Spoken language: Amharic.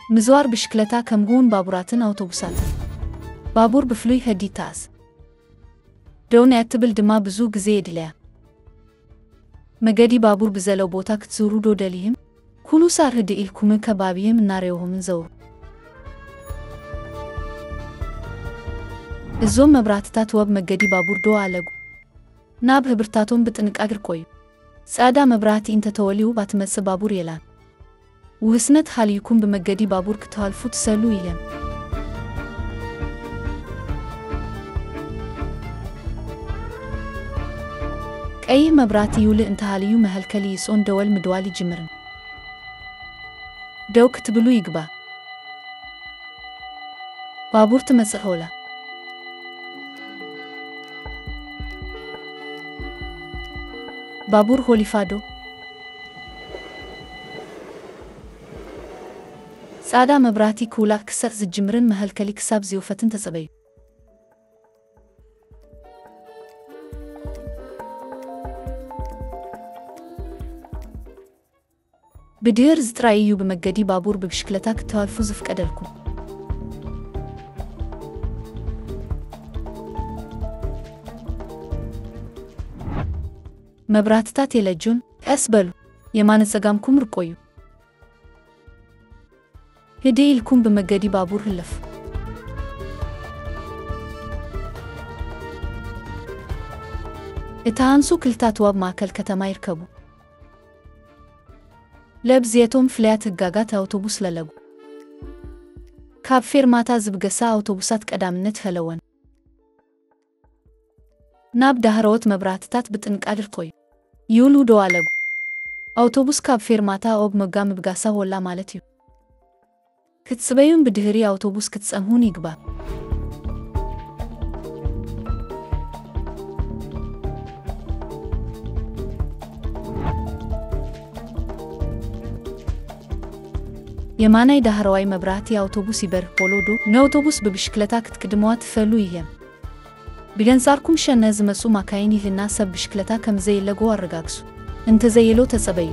ምዝዋር ብሽክለታ ከምውን ባቡራትን አውቶቡሳትን ባቡር ብፍሉይ ሀዲታስ ደውን ያትብል ድማ ብዙ ጊዜ ይድለያ መገዲ ባቡር ብዘለው ቦታ ክትዝሩ ዶ ደሊህም ኩሉ ሳር ህድ ኢልኩም ከባቢየም እናሬውሁምን ዘውሩ እዞም መብራትታት ወብ መገዲ ባቡር ዶ አለጉ ናብ ህብርታቶም ብጥንቃቄ ቆዩ ጻዳ መብራት እንተተወሊው ባትመጽ ባቡር የላን ውህስነት ሐልይኩም በመገዲ ባቡር ከተዋልፉ ተሰሉ ይለም ቀይ መብራት ይውል እንተሃልዩ መህልከሊ ይጾን ደወል ምድዋል ይጅምርን ደው ክትብሉ ይግባ ባቡር ትመጽሖላ ባቡር ሆሊፋዶ ጻዳ መብራቲ ኩላ ክሰር ዝጅምርን መህልከሊ ክሳብ ዝውፈትን ተጸበዩ ብድር ዝጥራይዩ በመገዲ ባቡር በብሽክለታ ከተዋልፉ ዝፍቀደልኩም መብራትታት የለጁን አስበሉ የማነጸጋምኩም ርቆዩ ህዲልኩም በመገዲ ባቡር ህለፍ እታንሱ ክልታት ዋብ ማከል ከተማ ይርከቡ ለብዚየቶም ፍላያት ህጋጋት አውቶቡስ ለለጉ ካብ ፌርማታ ዝብገሳ አውቶቡሳት ቀዳምነት ኸለወን ናብ ዳህሮት መብራትታት ብጥንቃቄ ቆዩ ይውሉ ዶ አለጉ አውቶቡስ ካብ ፌርማታ ኦብ መጋም ብጋሳ ወላ ማለት እዩ ክትጽበዩን ብድህሪ አውቶቡስ ክትጸምሁን ይግባ የማናይ ዳህራዋይ መብራት የአውቶቡስ ይበር ፖሎዶ ነአውቶቡስ በብሽክለታ ክትቅድመዋት ፈሉ ይሄም ቢገንጻርኩም ሸነ ዝመጹ ማካይን ይልና ሰብ ብሽክለታ ከምዘይለጎ አረጋግሱ እንተ ዘይሎ ተጸበዩ